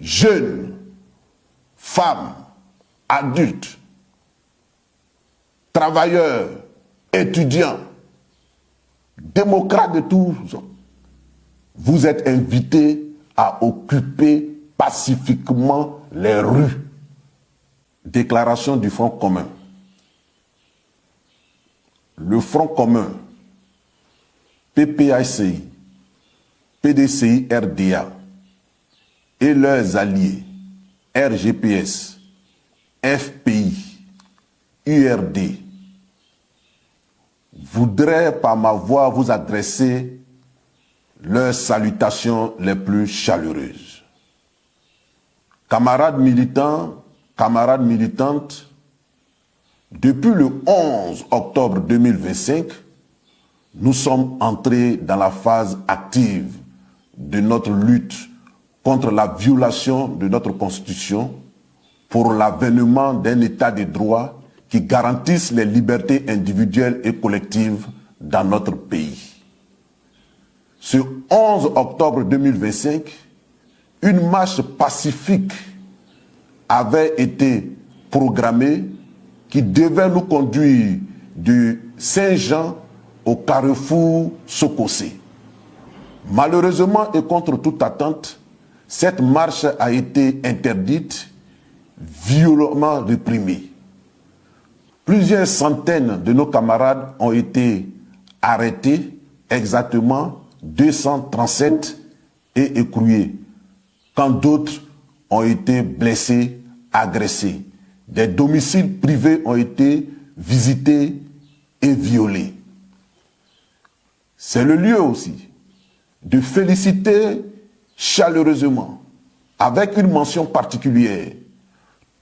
jeunes, femmes, adultes, travailleurs, étudiants, démocrates de tous, vous êtes invités à occuper pacifiquement les rues. Déclaration du Front commun. Le Front commun, PPACI, PDCI RDA et leurs alliés RGPS, FPI, URD voudraient par ma voix vous adresser leurs salutations les plus chaleureuses. Camarades militants, camarades militantes, depuis le 11 octobre 2025, nous sommes entrés dans la phase active de notre lutte contre la violation de notre Constitution pour l'avènement d'un état de droit qui garantisse les libertés individuelles et collectives dans notre pays. Ce 11 octobre 2025, une marche pacifique avait été programmée qui devait nous conduire du Saint-Jean au carrefour Sokosé. Malheureusement et contre toute attente, cette marche a été interdite, violemment réprimée. Plusieurs centaines de nos camarades ont été arrêtés, exactement 237 et écroués, quand d'autres ont été blessés, agressés. Des domiciles privés ont été visités et violés. C'est le lieu aussi de féliciter chaleureusement, avec une mention particulière,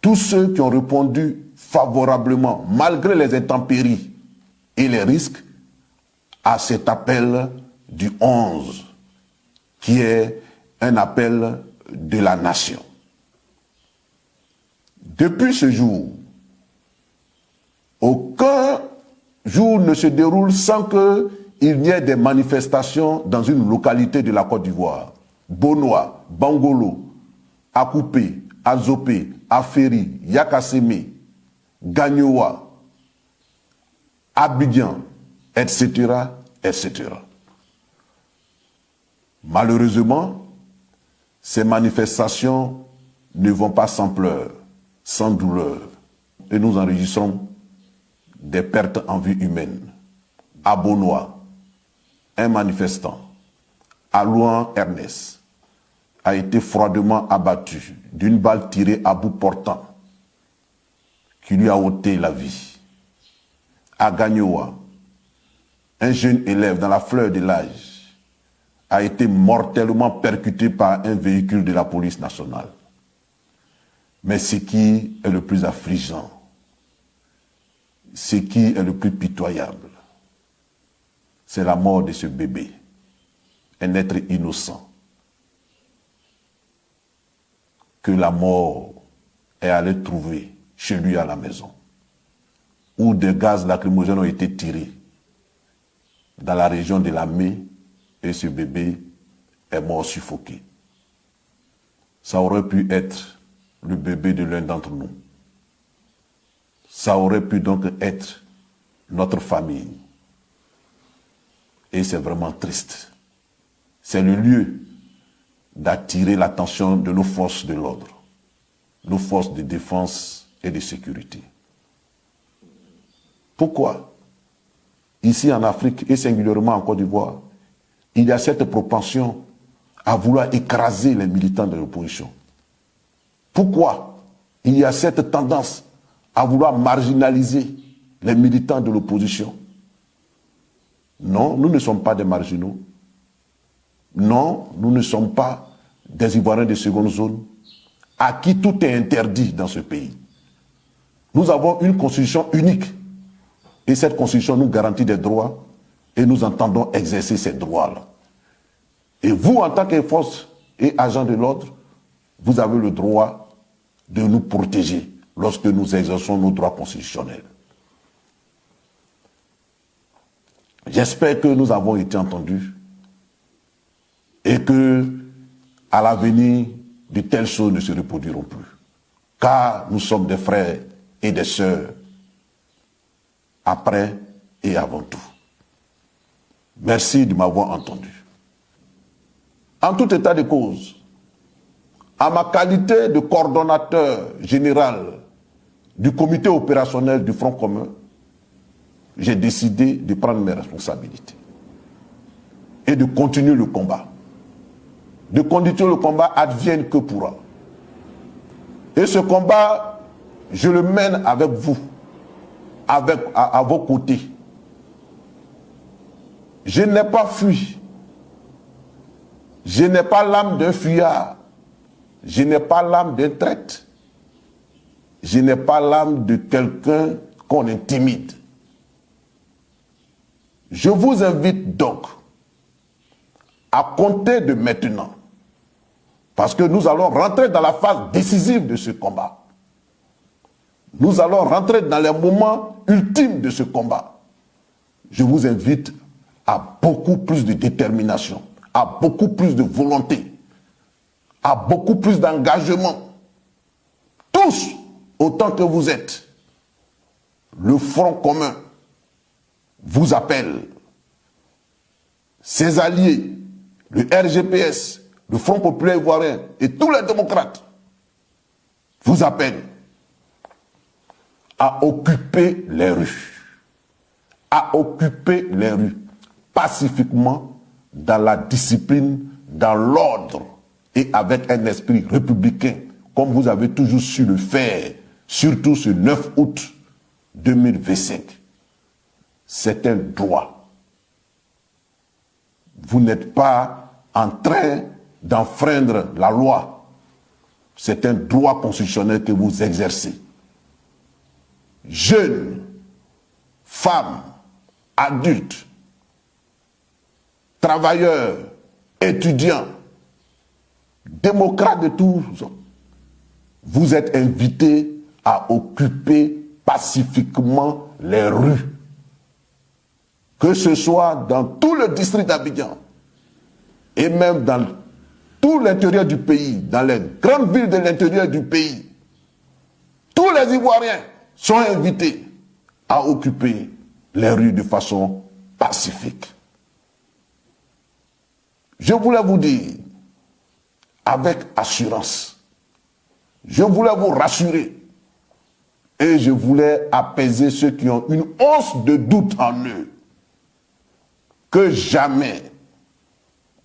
tous ceux qui ont répondu favorablement, malgré les intempéries et les risques, à cet appel du 11, qui est un appel de la nation. Depuis ce jour, aucun jour ne se déroule sans qu'il n'y ait des manifestations dans une localité de la Côte d'Ivoire. Bonoa, Bangolo, Akoupé, Azopé, Aferi, Yakasseme, Gagnoa, Abidjan, etc., etc. Malheureusement, ces manifestations ne vont pas sans pleurs, sans douleur, et nous enregistrons des pertes en vie humaine. À Bonoa, un manifestant, Alouan Ernest, a été froidement abattu d'une balle tirée à bout portant qui lui a ôté la vie. À Gagnoa, un jeune élève dans la fleur de l'âge a été mortellement percuté par un véhicule de la police nationale. Mais ce qui est le plus affligeant, ce qui est le plus pitoyable, c'est la mort de ce bébé, un être innocent, que la mort est allée trouver chez lui à la maison, où des gaz lacrymogènes ont été tirés dans la région de la main, et ce bébé est mort suffoqué. Ça aurait pu être le bébé de l'un d'entre nous. Ça aurait pu donc être notre famille. Et c'est vraiment triste. C'est le lieu d'attirer l'attention de nos forces de l'ordre, nos forces de défense et de sécurité. Pourquoi? Ici en Afrique et singulièrement en Côte d'Ivoire, il y a cette propension à vouloir écraser les militants de l'opposition. Pourquoi il y a cette tendance à vouloir marginaliser les militants de l'opposition? Non, nous ne sommes pas des marginaux. Non, nous ne sommes pas des Ivoiriens de seconde zone à qui tout est interdit dans ce pays. Nous avons une constitution unique et cette constitution nous garantit des droits et nous entendons exercer ces droits-là. Et vous, en tant que force et agent de l'ordre, vous avez le droit de nous protéger lorsque nous exerçons nos droits constitutionnels. J'espère que nous avons été entendus et que, à l'avenir, de telles choses ne se reproduiront plus. Car nous sommes des frères et des sœurs, après et avant tout. Merci de m'avoir entendu. En tout état de cause, à ma qualité de coordonnateur général du comité opérationnel du Front commun, j'ai décidé de prendre mes responsabilités et de continuer le combat. De continuer le combat advienne que pourra. Et ce combat, je le mène avec vous, à vos côtés. Je n'ai pas fui. Je n'ai pas l'âme d'un fuyard. Je n'ai pas l'âme d'un traître. Je n'ai pas l'âme de quelqu'un qu'on intimide. Je vous invite donc à compter de maintenant, parce que nous allons rentrer dans la phase décisive de ce combat. Nous allons rentrer dans les moments ultimes de ce combat. Je vous invite à beaucoup plus de détermination, à beaucoup plus de volonté, à beaucoup plus d'engagement. Tous, autant que vous êtes, le Front commun vous appelle. Ses alliés, le RGPS, le Front populaire ivoirien et tous les démocrates vous appellent à occuper les rues. À occuper les rues pacifiquement, dans la discipline, dans l'ordre et avec un esprit républicain, comme vous avez toujours su le faire, surtout ce 9 août 2025. C'est un droit. Vous n'êtes pas en train d'enfreindre la loi. C'est un droit constitutionnel que vous exercez. Jeunes, femmes, adultes, travailleurs, étudiants, démocrates de tous, vous êtes invités à occuper pacifiquement les rues. Que ce soit dans tout le district d'Abidjan et même dans tout l'intérieur du pays, dans les grandes villes de l'intérieur du pays, tous les Ivoiriens sont invités à occuper les rues de façon pacifique. Je voulais vous dire, avec assurance, je voulais vous rassurer et je voulais apaiser ceux qui ont une once de doute en eux, que jamais,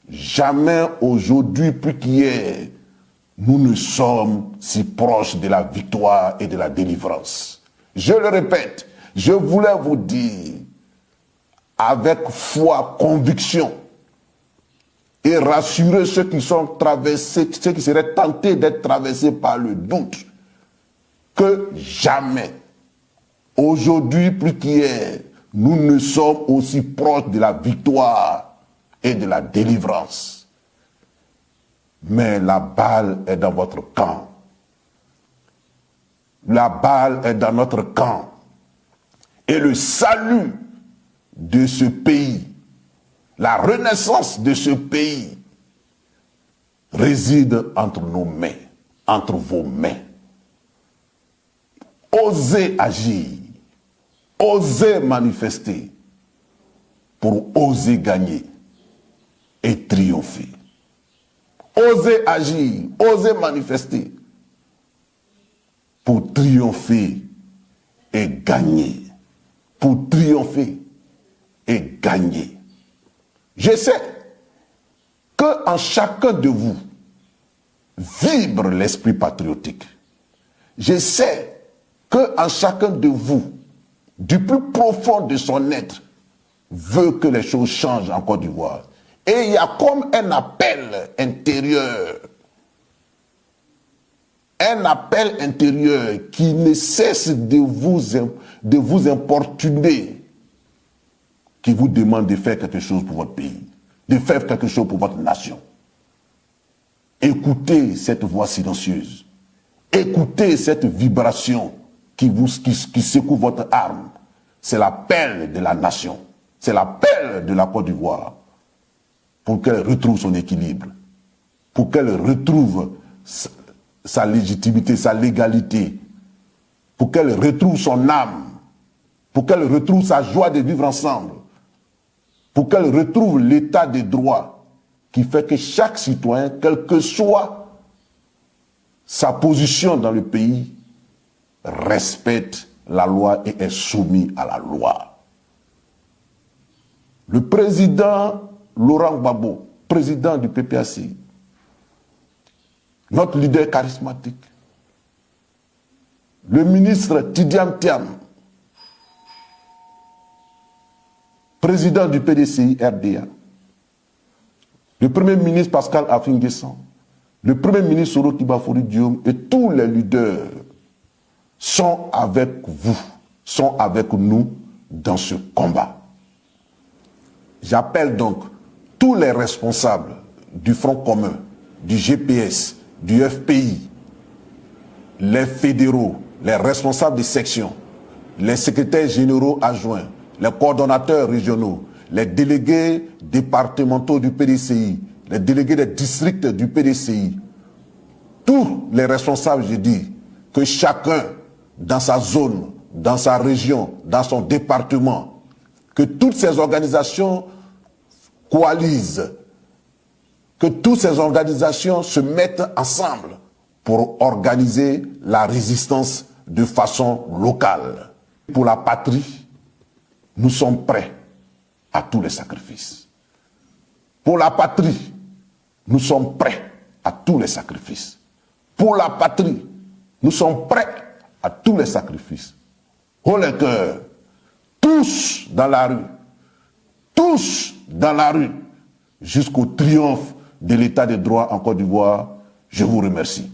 jamais aujourd'hui plus qu'hier, nous ne sommes si proches de la victoire et de la délivrance. Je le répète, je voulais vous dire, avec foi, conviction, et rassurer ceux qui sont traversés, ceux qui seraient tentés d'être traversés par le doute, que jamais, aujourd'hui plus qu'hier, nous ne sommes aussi proches de la victoire et de la délivrance. Mais la balle est dans votre camp. La balle est dans notre camp. Et le salut de ce pays, la renaissance de ce pays, réside entre nos mains, entre vos mains. Osez agir, osez manifester pour oser gagner et triompher. Osez agir, osez manifester pour triompher et gagner. Pour triompher et gagner. Je sais qu'en chacun de vous vibre l'esprit patriotique. Je sais qu'en chacun de vous, du plus profond de son être, veut que les choses changent en Côte d'Ivoire. Et il y a comme un appel intérieur. Un appel intérieur qui ne cesse de vous importuner, qui vous demande de faire quelque chose pour votre pays, de faire quelque chose pour votre nation. Écoutez cette voix silencieuse. Écoutez cette vibration qui secoue votre âme. C'est l'appel de la nation. C'est l'appel de la Côte d'Ivoire pour qu'elle retrouve son équilibre, pour qu'elle retrouve sa légitimité, sa légalité, pour qu'elle retrouve son âme, pour qu'elle retrouve sa joie de vivre ensemble, pour qu'elle retrouve l'état des droits qui fait que chaque citoyen, quelle que soit sa position dans le pays, respecte la loi et est soumis à la loi. Le président Laurent Gbagbo, président du PPAC, notre leader charismatique, le ministre Tidiane Thiam, président du PDCI RDA, le premier ministre Pascal Affi-N'Guessan, le premier ministre Soro Kibafori Diom et tous les leaders sont avec vous, sont avec nous dans ce combat. J'appelle donc tous les responsables du Front commun, du GPS, du FPI, les fédéraux, les responsables des sections, les secrétaires généraux adjoints, les coordonnateurs régionaux, les délégués départementaux du PDCI, les délégués des districts du PDCI, tous les responsables, je dis, que chacun dans sa zone, dans sa région, dans son département, que toutes ces organisations coalisent, que toutes ces organisations se mettent ensemble pour organiser la résistance de façon locale. Pour la patrie, nous sommes prêts à tous les sacrifices. Pour la patrie, nous sommes prêts à tous les sacrifices. Pour la patrie, nous sommes prêts à tous les sacrifices. Haut les cœurs, tous dans la rue, tous dans la rue, jusqu'au triomphe de l'état de droit en Côte d'Ivoire. Je vous remercie.